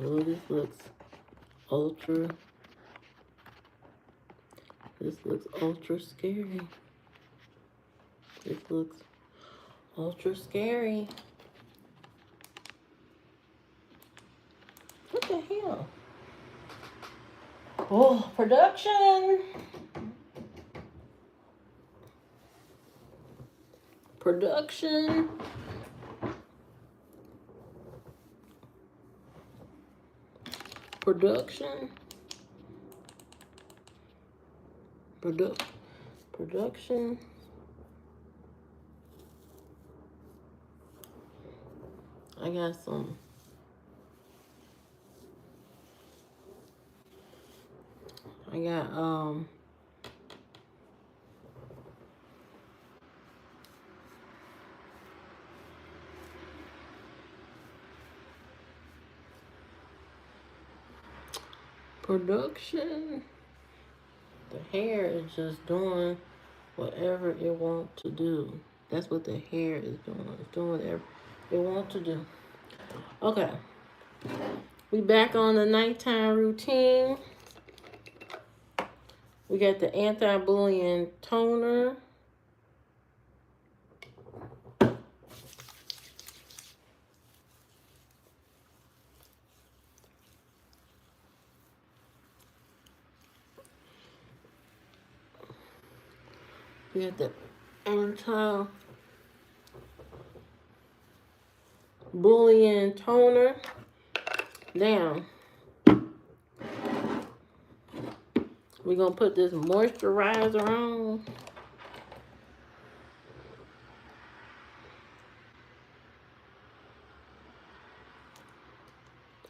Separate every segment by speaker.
Speaker 1: Oh, ultra. This looks ultra scary. This looks ultra scary. What the hell? Oh, production. Production. Production. Production. I got some. I got production. The hair is just doing whatever it wants to do. That's what the hair is doing. It's doing whatever it wants to do. Okay. We back on the nighttime routine. We got the anti-bullying toner. We got the anti-bullying toner. Now, we're going to put this moisturizer on.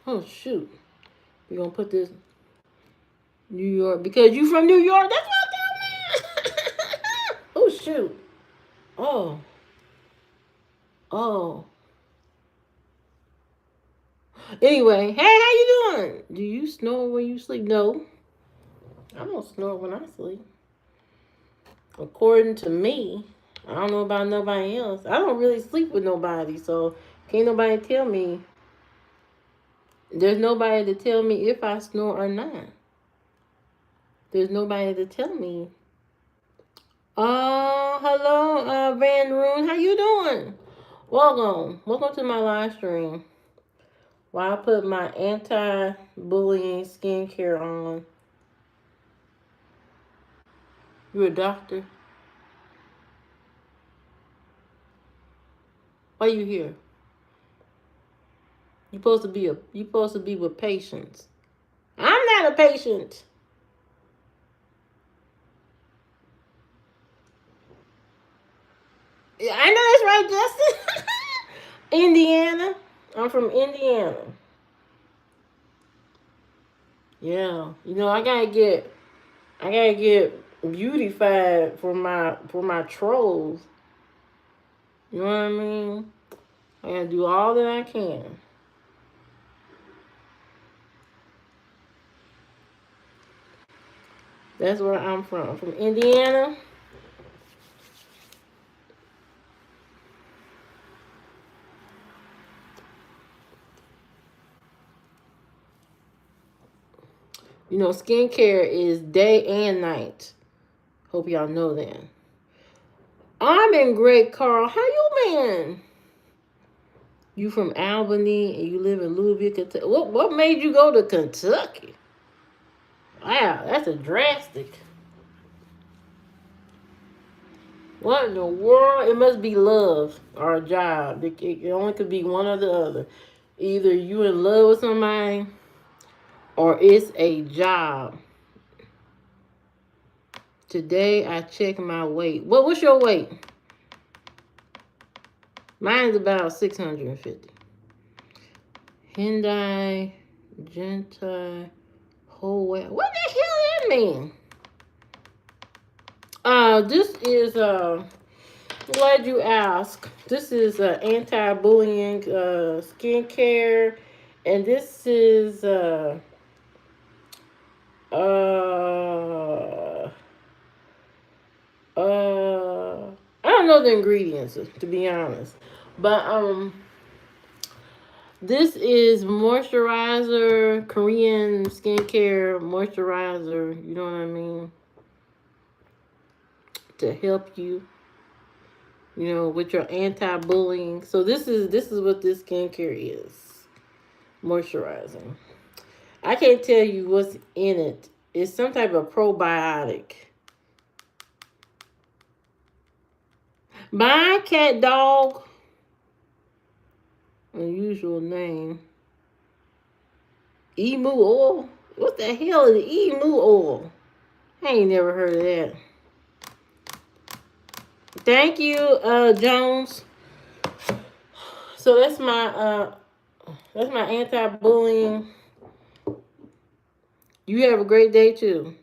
Speaker 1: Oh, shoot. We're going to put this New York, because you from New York. That's what I'm telling you. Oh, shoot. Oh. Oh. Anyway, hey, how you doing? Do you snore when you sleep? No. I don't snore when I sleep. According to me. I don't know about nobody else. I don't really sleep with nobody, so can't nobody tell me. There's nobody to tell me if I snore or not. There's nobody to tell me. Hello, Van Roon. How you doing? Welcome to my live stream. While I put my anti-bullying skincare on. You a doctor? Why you here? You supposed to be with patients. I'm not a patient. Yeah, I know that's right, Justin. Indiana. I'm from Indiana. Yeah, you know I gotta get beautified for my trolls. You know what I mean? I gotta do all that I can. That's where I'm from Indiana. You know, skincare is day and night. Hope y'all know that. I'm in Great Carl. How you been? You from Albany and you live in Louisville, Kentucky. What made you go to Kentucky? Wow, that's a drastic. What in the world? It must be love or a job. It only could be one or the other. Either you in love with somebody or it's a job. Today I checked my weight. What's your weight? Mine's about 650. Hyundai, Gentai, whole weight. What the hell that mean? This is glad you asked. This is anti-bullying skincare, and this is I don't know the ingredients, to be honest, but This is moisturizer, Korean skincare moisturizer. You know what I mean? To help you, with your anti-bullying. So this is what this skincare is. Moisturizing. I can't tell you what's in it. It's some type of probiotic. My cat dog, unusual name. Emu oil? What the hell is emu oil? I ain't never heard of that. Thank you, Jones. So that's my anti-bullying. You have a great day too.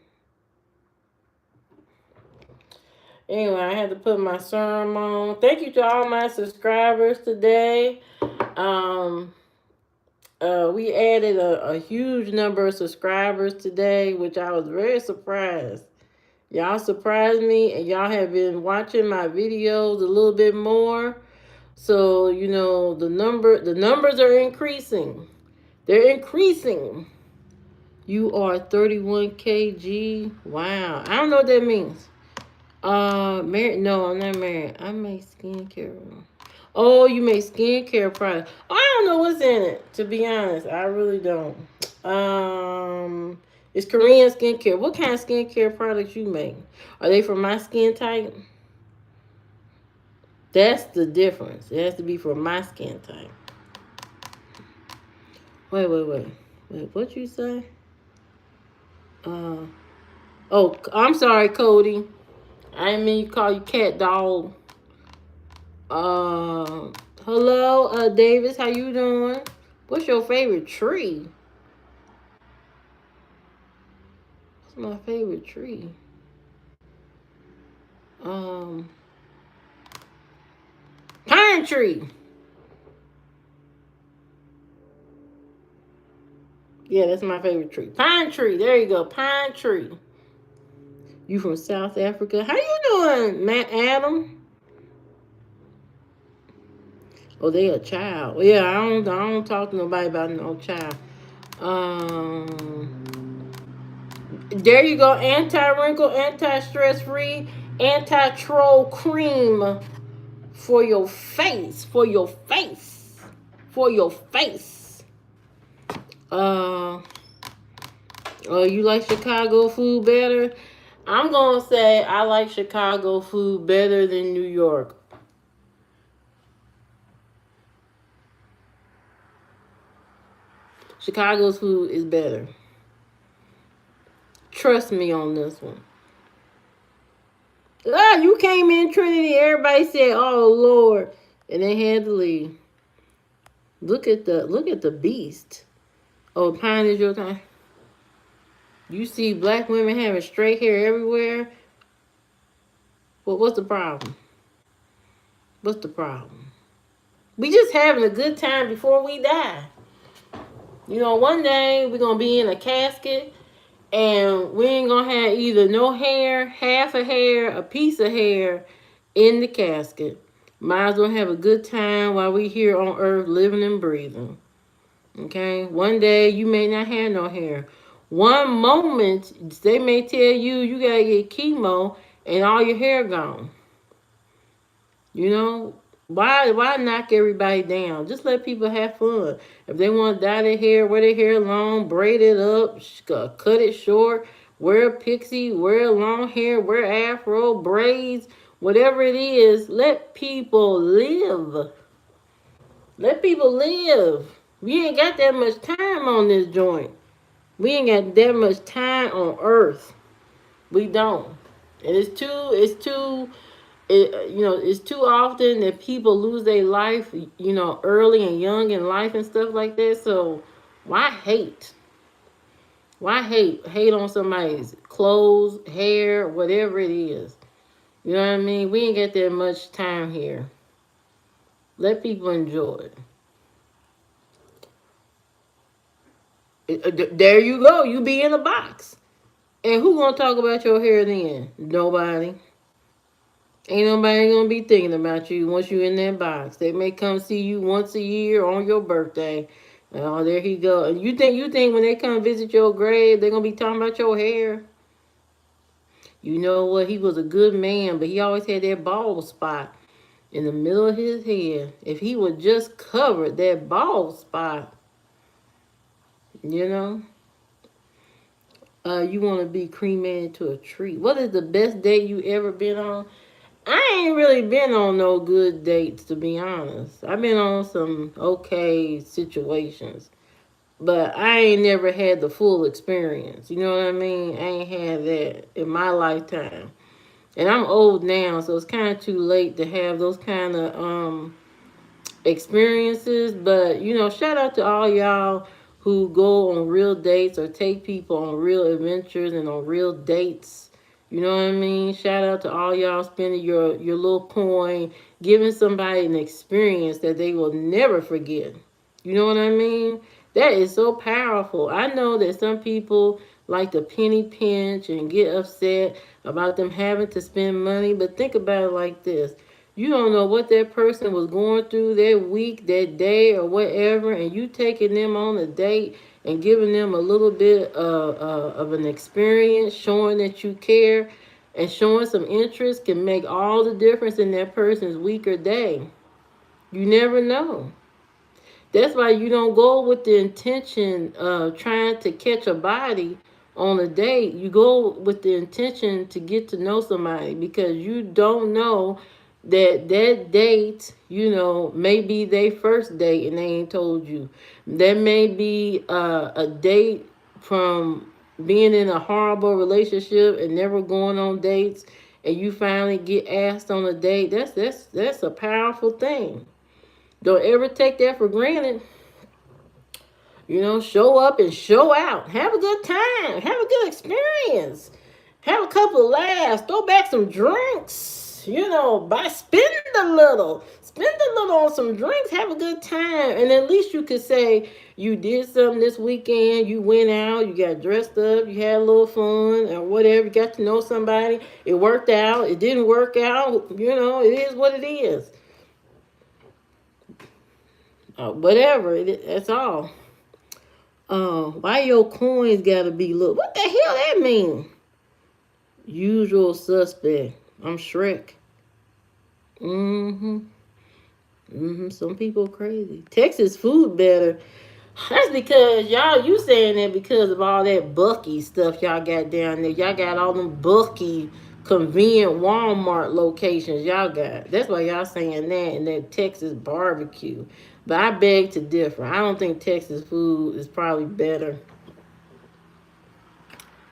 Speaker 1: Anyway, I had to put my serum on. Thank you to all my subscribers today. Um, we added a huge number of subscribers today, which I was very surprised. Y'all surprised me, and y'all have been watching my videos a little bit more. So the numbers are increasing. They're increasing. You are 31 kg. Wow, I don't know what that means. Married? No, I'm not married. I make skincare. Oh, you make skincare products. Oh, I don't know what's in it. To be honest, I really don't. It's Korean skincare. What kind of skincare products you make? Are they for my skin type? That's the difference. It has to be for my skin type. Wait. What you say? Uh, oh, I'm sorry, Cody. I didn't mean to call you cat dog. Hello, Davis. How you doing? What's your favorite tree? What's my favorite tree? Um, Pine tree. Yeah, that's my favorite tree. Pine tree. There you go. Pine tree. You from South Africa? How you doing, Matt Adam? Oh, they a child. Yeah, I don't talk to nobody about no child. There you go. Anti-wrinkle, anti-stress free, anti-troll cream for your face. For your face. For your face. You like Chicago food better? I'm gonna say I like Chicago food better than New York. Chicago's food is better. Trust me on this one. You came in Trinity. Everybody said, "Oh Lord," and they had to leave. Look at the beast. Oh, Pine is your time. You see black women having straight hair everywhere. What's the problem? What's the problem? We just having a good time before we die. One day we're gonna be in a casket and we ain't gonna have either no hair, half a hair, a piece of hair in the casket. Might as well have a good time while we here on earth living and breathing. Okay? One day you may not have no hair. One moment they may tell you gotta get chemo and all your hair gone. Why knock everybody down? Just let people have fun. If they want to dye their hair, wear their hair long, braid it up, cut it short, wear a pixie, wear long hair, wear afro, braids, whatever it is, let people live. Let people live. We ain't got that much time on this joint. We ain't got that much time on earth. We don't. And it's too often that people lose their life, early and young in life and stuff like that. So why hate? Why hate? Hate on somebody's clothes, hair, whatever it is. You know what I mean? We ain't got that much time here. Let people enjoy it. There you go. You be in a box. And who gonna talk about your hair then? Nobody. Ain't nobody gonna be thinking about you once you in that box. They may come see you once a year on your birthday. Oh, there he go. And you think when they come visit your grave, they're gonna be talking about your hair? You know what? He was a good man, but he always had that bald spot in the middle of his head. If he would just cover that bald spot, you know, you want to be cremated to a tree. What is the best date you ever been on? I ain't really been on no good dates, to be honest. I've been on some okay situations, but I ain't never had the full experience. You know what I mean? I ain't had that in my lifetime. And I'm old now, so it's kind of too late to have those kind of experiences. But shout out to all y'all who go on real dates or take people on real adventures and on real dates. You know what I mean? Shout out to all y'all spending your little coin, giving somebody an experience that they will never forget. You know what I mean? That is so powerful. I know that some people like to penny pinch and get upset about them having to spend money, but think about it like this. You don't know what that person was going through that week, that day, or whatever, and you taking them on a date and giving them a little bit of an experience, showing that you care and showing some interest can make all the difference in that person's week or day. You never know. That's why you don't go with the intention of trying to catch a body on a date. You go with the intention to get to know somebody because you don't know that date, may be their first date and they ain't told you. That may be a date from being in a horrible relationship and never going on dates, and you finally get asked on a date. That's a powerful thing. Don't ever take that for granted. Show up and show out. Have a good time. Have a good experience. Have a couple of laughs. Throw back some drinks. Spend a little. Spend a little on some drinks. Have a good time. And at least you could say you did something this weekend. You went out. You got dressed up. You had a little fun or whatever. You got to know somebody. It worked out. It didn't work out. It is what it is. Whatever. That's all. Why your coins gotta be look? What the hell that mean? Usual suspect. I'm Shrek. Mm-hmm. Mm-hmm. Some people crazy. Texas food better. That's because you saying that because of all that Bucky stuff y'all got down there. Y'all got all them Bucky convenient Walmart locations y'all got. That's why y'all saying that and that Texas barbecue. But I beg to differ. I don't think Texas food is probably better.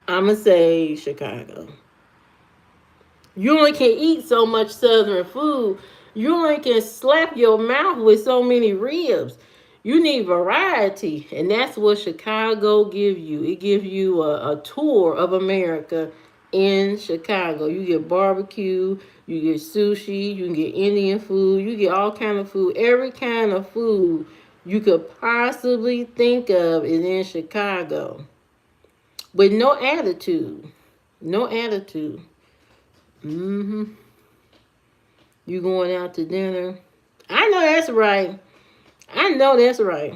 Speaker 1: I'ma say Chicago. You only can eat so much southern food. You only can slap your mouth with so many ribs. You need variety, and that's what Chicago gives you. It gives you a tour of America in Chicago. You get barbecue, you get sushi, you can get Indian food, you get all kind of food. Every kind of food you could possibly think of is in Chicago, with no attitude. No attitude. Mm-hmm. You going out to dinner? I know that's right. I know that's right.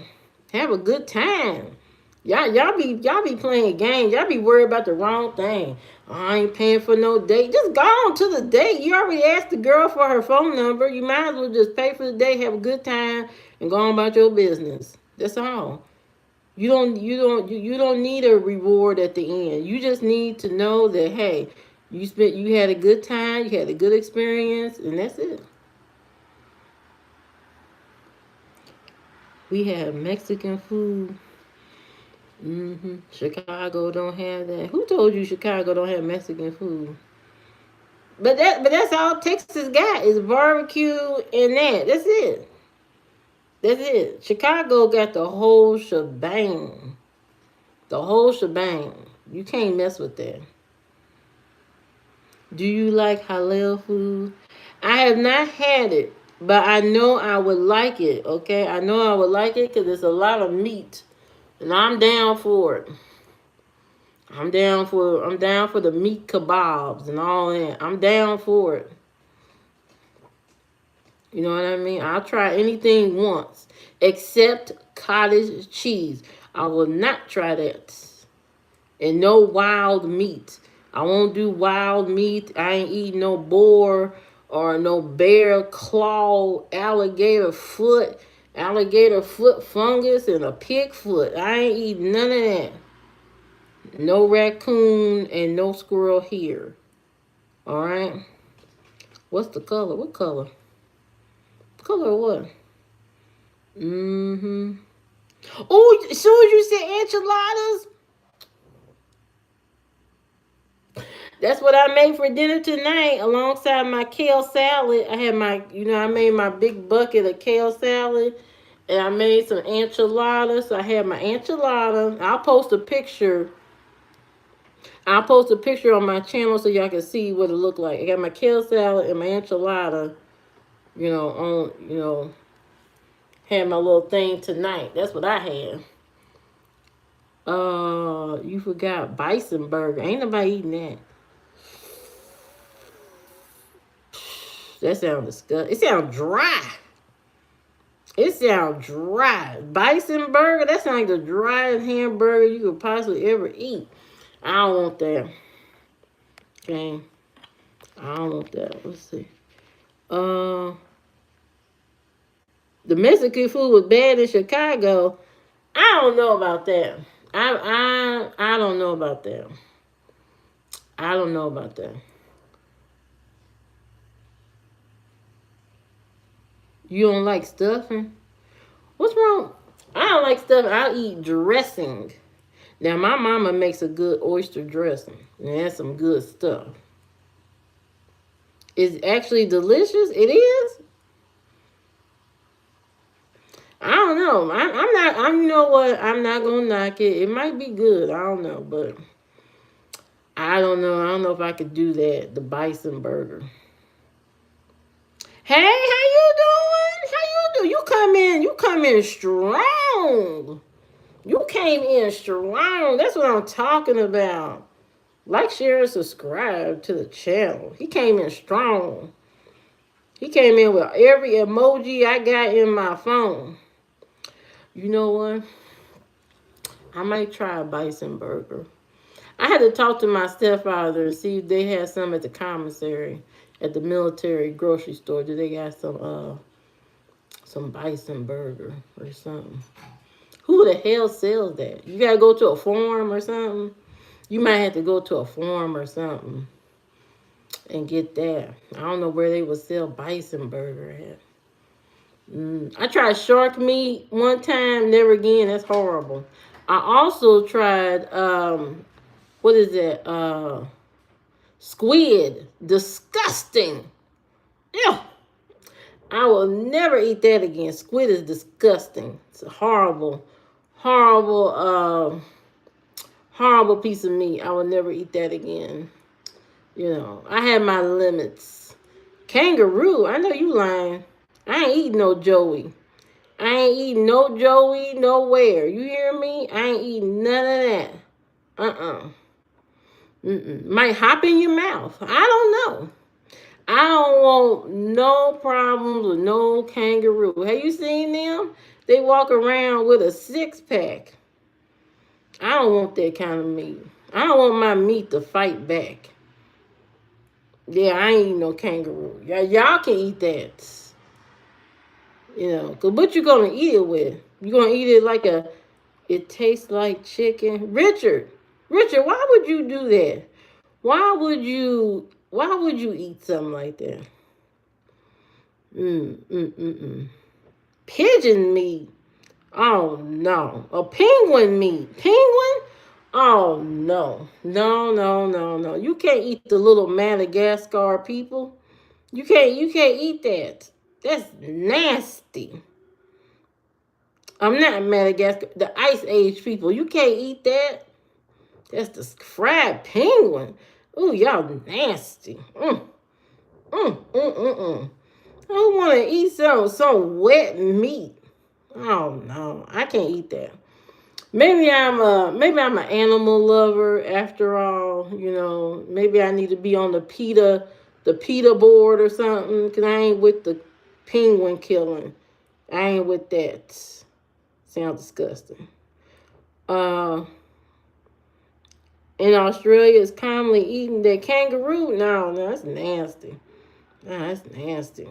Speaker 1: Have a good time. Y'all be playing games. Y'all be worried about the wrong thing. Oh, I ain't paying for no date. Just go on to the date. You already asked the girl for her phone number. You might as well just pay for the date, have a good time, and go on about your business. That's all. You don't need a reward at the end. You just need to know that hey, you had a good time, you had a good experience, and that's it. We have Mexican food. Chicago don't have that. Who told you Chicago don't have Mexican food? But that's all Texas got is barbecue and that. That's it. That's it. Chicago got the whole shebang. The whole shebang. You can't mess with that. Do you like halal food? I have not had it, but I know I would like it. Okay, I know I would like it because there's a lot of meat, and I'm down for it. I'm down for the meat kebabs and all that. I'm down for it. You know what I mean? I'll try anything once, except cottage cheese. I will not try that. And no wild meat. I won't do wild meat. I ain't eating no boar or no bear claw, alligator foot fungus, and a pig foot. I ain't eating none of that. No raccoon and no squirrel here. All right. What's the color? What color? Color what? Mm-hmm. Oh, as soon as you said enchiladas, that's what I made for dinner tonight alongside my kale salad. I had my, I made my big bucket of kale salad and I made some enchiladas. So I had my enchilada. I'll post a picture on my channel so y'all can see what it looked like. I got my kale salad and my enchilada, had my little thing tonight. That's what I had. You forgot bison burger. Ain't nobody eating that. That sounds disgusting. It sounds dry. Bison burger, that sounds like the driest hamburger you could possibly ever eat. I don't want that. Okay. I don't want that. Let's see. The Mexican food was bad in Chicago. I don't know about that. I don't know about that. I don't know about that. You don't like stuffing? What's wrong? I don't like stuffing. I eat dressing. Now my mama makes a good oyster dressing. And that's some good stuff. It's actually delicious. It is. I don't know. I'm not. You know what? I'm not gonna knock it. It might be good. I don't know, but I don't know. I don't know if I could do that. The bison burger. Hey, how you doing? How you doing? You come in strong. You came in strong. That's what I'm talking about. Like, share, and subscribe to the channel. He came in strong. He came in with every emoji I got in my phone. You know what? I might try a bison burger. I had to talk to my stepfather and see if they had some at the commissary, at the military grocery store. Do they got some bison burger or something? Who the hell sells that? You gotta go to a farm or something? You might have to go to a farm or something and get that. I don't know where they would sell bison burger at. I tried shark meat one time, never again. That's horrible. I also tried, what is that? Squid. Disgusting. Yeah. I will never eat that again. Squid is disgusting. It's a horrible, horrible, horrible piece of meat. I will never eat that again. I had my limits. Kangaroo. I know you lying. I ain't eating no Joey. I ain't eating no Joey nowhere. You hear me? I ain't eating none of that. Might hop in your mouth. I don't know. I don't want no problems with no kangaroo. Have you seen them? They walk around with a 6-pack. I don't want that kind of meat. I don't want my meat to fight back. Yeah, I ain't eating no kangaroo. Y'all can eat that. Cause what you gonna eat it with? You gonna eat it like it tastes like chicken? Richard, why would you do that? Why would you eat something like that? Pigeon meat. Oh no. A penguin meat. Penguin? Oh no. No. You can't eat the little Madagascar people. You can't eat that. That's nasty. I'm not Madagascar. The Ice Age people. You can't eat that. That's the fried penguin. Ooh, y'all nasty. I don't want to eat some wet meat. Oh no, I can't eat that. Maybe I'm an animal lover after all. Maybe I need to be on the PETA board or something, because I ain't with the penguin killing. I ain't with that. Sounds disgusting. Uh, in Australia, it's commonly eating the kangaroo. No, that's nasty. No, that's nasty.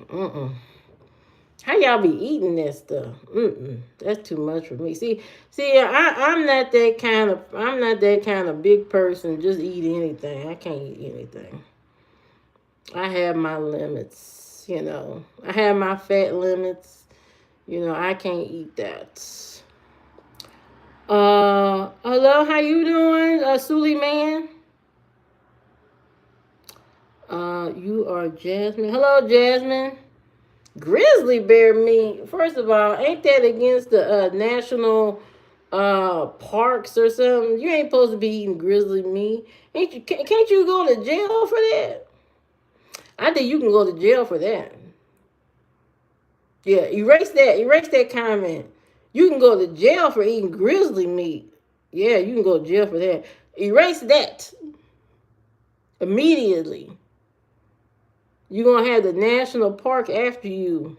Speaker 1: How y'all be eating that stuff? That's too much for me. I'm not that kind of. I'm not that kind of big person. Just eat anything. I can't eat anything. I have my limits. I have my fat limits. I can't eat that. Hello, how you doing, Suleiman? You are Jasmine. Hello, Jasmine. Grizzly bear meat. First of all, ain't that against the national parks or something? You ain't supposed to be eating grizzly meat. Ain't you? Can't you go to jail for that? I think you can go to jail for that. Yeah, erase that. Erase that comment. You can go to jail for eating grizzly meat. Yeah, you can go to jail for that. Erase that immediately. You're going to have the national park after you.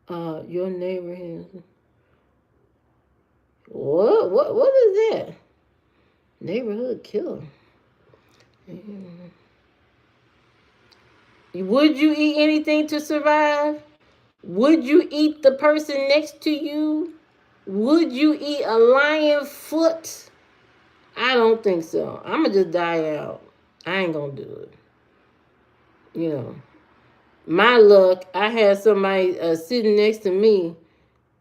Speaker 1: Your neighbor has... What is that? Neighborhood killer. Would you eat anything to survive? Would you eat the person next to you? Would you eat a lion foot? I don't think so. I'm going to just die out. I ain't going to do it. My luck, I had somebody sitting next to me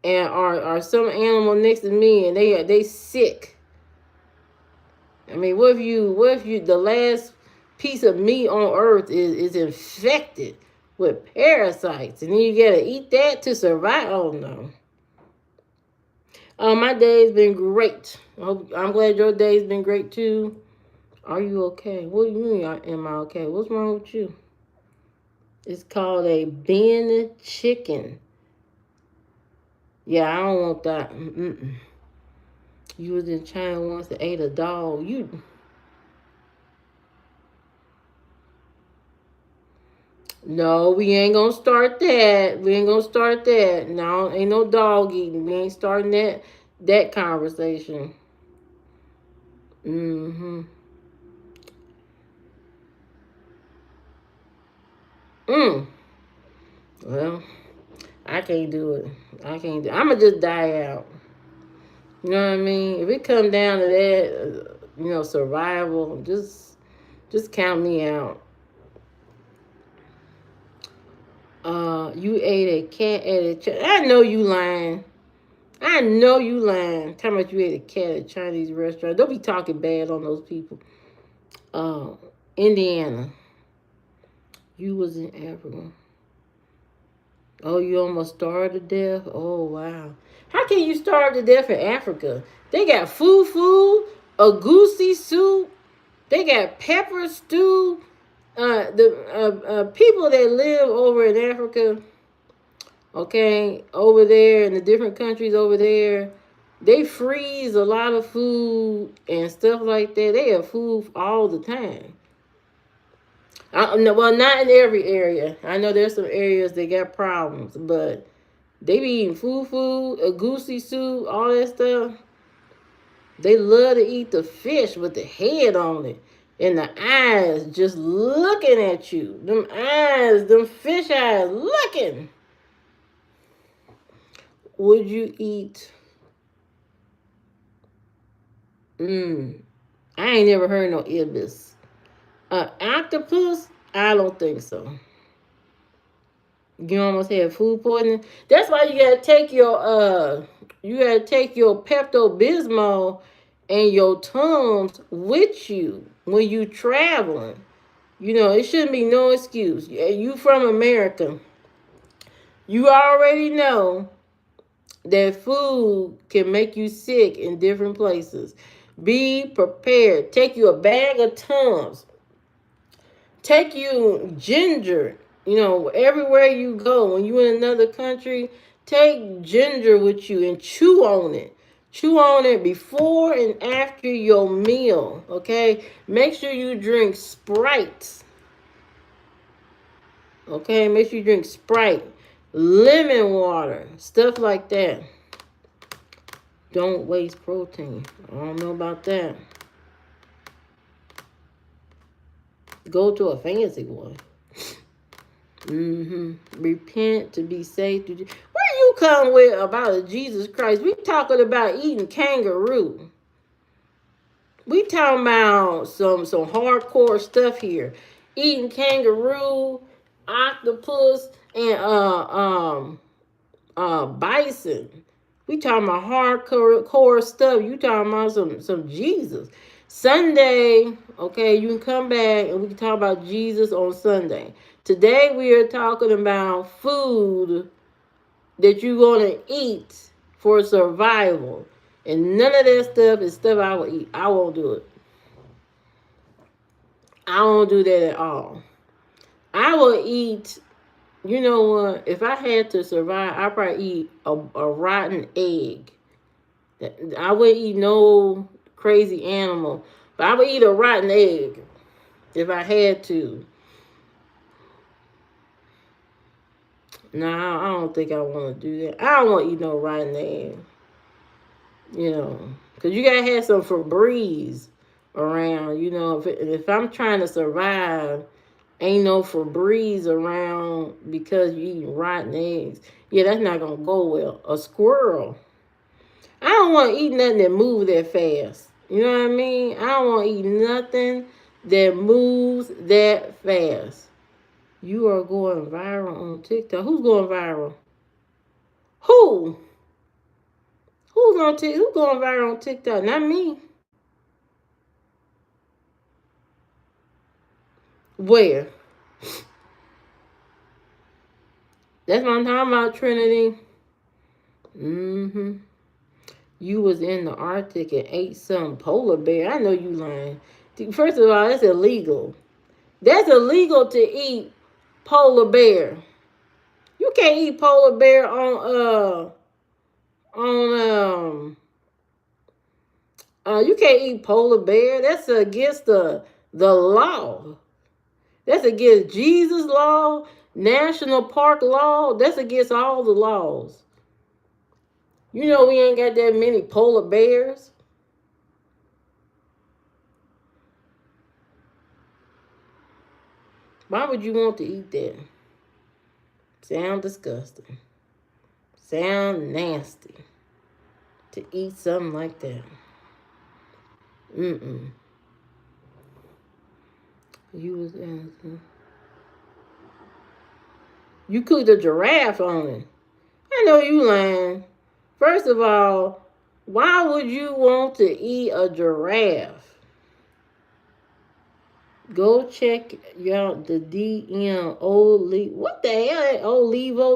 Speaker 1: and or some animal next to me and they sick. I mean, what if you the last piece of meat on earth is infected with parasites and then you gotta eat that to survive? Oh no. My day's been great. I'm glad your day's been great too. Are you okay? What do you mean am I okay? What's wrong with you? It's called a bin chicken. Yeah, I don't want that. You was in China once and ate a dog. No, we ain't gonna start that. We ain't gonna start that. No, ain't no dog eating. We ain't starting that conversation. Mm. Well, I can't do it. I'ma just die out. You know what I mean? If it come down to that, survival, just count me out. You ate a cat at a I know you lying. I know you lying. Talking about you ate a cat at a Chinese restaurant. Don't be talking bad on those people. Indiana. You was in Africa. Oh, you almost starved to death? Oh, wow. How can you starve to death in Africa? They got fufu, a goosey soup. They got pepper stew. The people that live over in Africa, okay, over there in the different countries over there, they freeze a lot of food and stuff like that. They have food all the time. Well, not in every area. I know there's some areas that got problems, but they be eating fufu, a goosey soup, all that stuff. They love to eat the fish with the head on it and the eyes just looking at you. Them eyes, them fish eyes looking. Would you eat? I ain't never heard no ibis. Octopus? I don't think so. You almost had food poisoning. That's why you gotta take your Pepto-Bismol and your Tums with you when you traveling. It shouldn't be no excuse. You from America. You already know that food can make you sick in different places. Be prepared. Take you a bag of Tums. Take you ginger. Everywhere you go, when you in another country, take ginger with you and chew on it. Chew on it before and after your meal, okay? Make sure you drink Sprite. Okay, make sure you drink Sprite, lemon water, stuff like that. Don't waste protein. I don't know about that. Go to a fancy one. Repent to be saved. Where you come with about a Jesus Christ? We talking about eating kangaroo. We talking about some hardcore stuff here. Eating kangaroo, octopus, and bison. We talking about hardcore stuff. You talking about some Jesus. Sunday, okay, you can come back and we can talk about Jesus on Sunday. Today we are talking about food that you're gonna eat for survival. And none of that stuff is stuff I will eat. I won't do it. I won't do that at all. I will eat, you know what? If I had to survive, I'd probably eat a rotten egg. I wouldn't eat no crazy animal, but I would eat a rotten egg if I had to. Nah, I don't think I want to do that. I don't want to eat no rotten egg. You know, because you got to have some Febreze around. You know, if I'm trying to survive, ain't no Febreze around because you eating rotten eggs. Yeah, that's not going to go well. A squirrel. I don't want to eat nothing that moves that fast. You know what I mean? I don't want to eat nothing that moves that fast. You are going viral on TikTok. Who's going viral? Who? Who's on TikTok? Who's going viral on TikTok? Not me. Where? That's what I'm talking about, Trinity. You was in the Arctic and ate some polar bear. I know you lying. First of all, that's illegal. That's illegal to eat polar bear. You can't eat polar bear you can't eat polar bear. That's against the law. That's against Jesus' law, national park law. That's against all the laws. You know we ain't got that many polar bears. Why would you want to eat that? Sound disgusting. Sound nasty. To eat something like that. You was asking. You cooked a giraffe on it. I know you lying. First of all, why would you want to eat a giraffe? Go check out the DM What the hell? Olivo